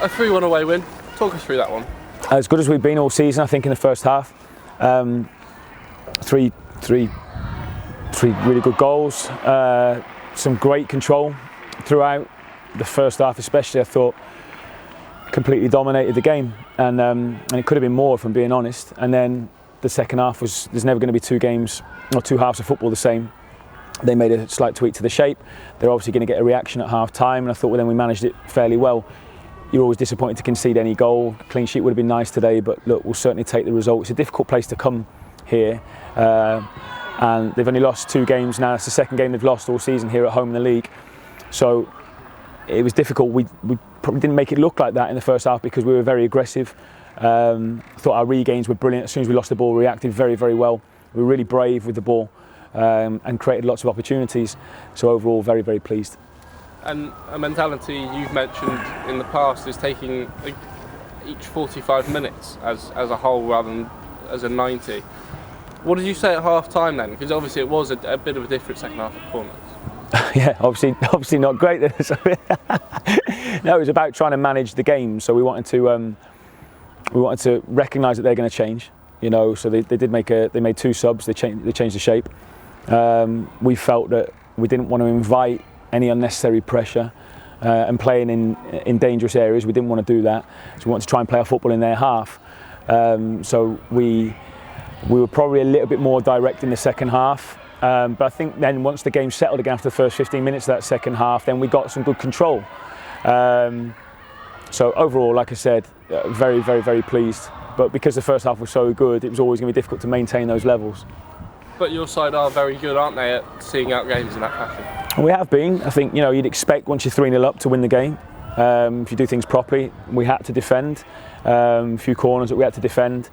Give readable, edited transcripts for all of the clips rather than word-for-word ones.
A 3-1 away win. Talk us through that one. As good as we've been all season, I think, in the first half. Three really good goals. Some great control throughout the first half, especially. I thought completely dominated the game, and it could have been more, if I'm being honest. And then the second half was, there's never going to be two games or two halves of football the same. They made a slight tweak to the shape. They're obviously going to get a reaction at half time, and I thought, well, then we managed it fairly well. You're always disappointed to concede any goal. Clean sheet would have been nice today, but look, we'll certainly take the result. It's a difficult place to come here, and they've only lost 2 games now. It's the second game they've lost all season here at home in the league. So it was difficult. We probably didn't make it look like that in the first half because we were very aggressive. I thought our regains were brilliant. As soon as we lost the ball, we reacted very, very well. We were really brave with the ball, and created lots of opportunities. So overall, very, very pleased. And a mentality you've mentioned in the past is taking each 45 minutes as a whole rather than as a 90. What did you say at half time then? Because obviously it was a bit of a different second half performance. Yeah, obviously not great. No, it was about trying to manage the game. So we wanted to recognise that they're going to change. You know, so they made 2 subs. They changed the shape. We felt that we didn't want to invite any unnecessary pressure and playing in dangerous areas. We didn't want to do that. So we wanted to try and play our football in their half. So we were probably a little bit more direct in the second half. But I think then once the game settled again after the first 15 minutes of that second half, then we got some good control. So overall, like I said, very, very, very pleased. But because the first half was so good, it was always going to be difficult to maintain those levels. But your side are very good, aren't they, at seeing out games in that fashion? We have been. I think, you know, you'd expect once you're 3-0 up to win the game. If you do things properly, we had to defend. A few corners that we had to defend.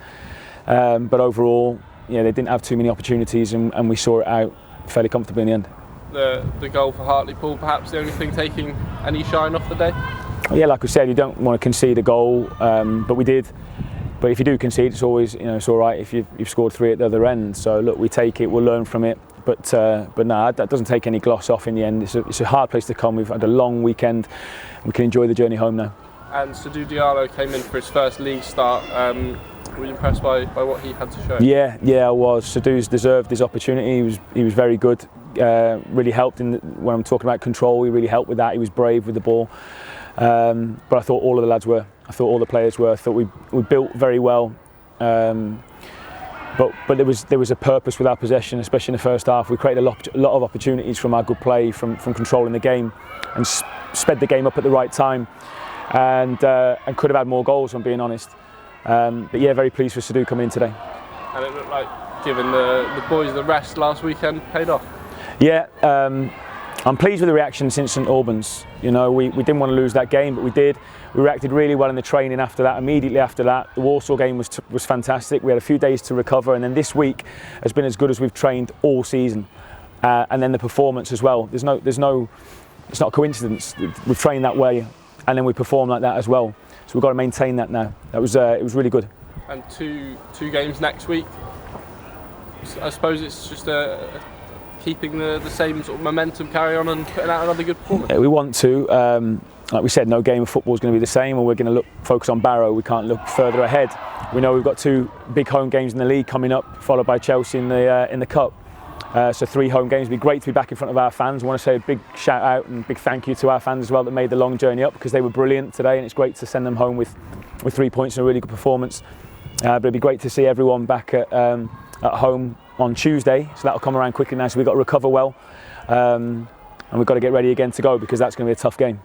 But overall, yeah, they didn't have too many opportunities, and we saw it out fairly comfortably in the end. The goal for Hartlepool, perhaps the only thing taking any shine off the day? Yeah, like we said, you don't want to concede a goal, but we did. But if you do concede, it's always, you know, it's all right if you've scored 3 at the other end. So look, we take it, we'll learn from it. But no, that doesn't take any gloss off in the end. It's a hard place to come. We've had a long weekend. We can enjoy the journey home now. And Sadou Diallo came in for his first league start. Were you impressed by what he had to show? Yeah, I was. Sadou's deserved his opportunity. He was very good. Really helped when I'm talking about control. He really helped with that. He was brave with the ball. But I thought all of the lads were. I thought all the players were. I thought we built very well. But there was a purpose with our possession, especially in the first half. We created a lot of opportunities from our good play, from controlling the game, and sped the game up at the right time, and could have had more goals, if I'm being honest. But yeah, very pleased with Sadou coming in today. And it looked like, given the boys the rest last weekend, paid off. Yeah, I'm pleased with the reaction since St Albans. You know, we didn't want to lose that game, but we did. We reacted really well in the training after that. Immediately after that, the Walsall game was fantastic. We had a few days to recover, and then this week has been as good as we've trained all season. And then the performance as well. It's not a coincidence. We've trained that way, and then we perform like that as well. So we've got to maintain that now. It was really good. And two games next week. I suppose it's just keeping the same sort of momentum carry on and putting out another good performance. Yeah, we want to. Like we said, no game of football is going to be the same, and we're going to focus on Barrow. We can't look further ahead. We know we've got 2 big home games in the league coming up, followed by Chelsea in the cup. So 3 home games. It'd be great to be back in front of our fans. I want to say a big shout out and big thank you to our fans as well that made the long journey up, because they were brilliant today, and it's great to send them home with 3 points and a really good performance. But it'd be great to see everyone back at home on Tuesday. So that'll come around quickly now. So we've got to recover well, and we've got to get ready again to go, because that's going to be a tough game.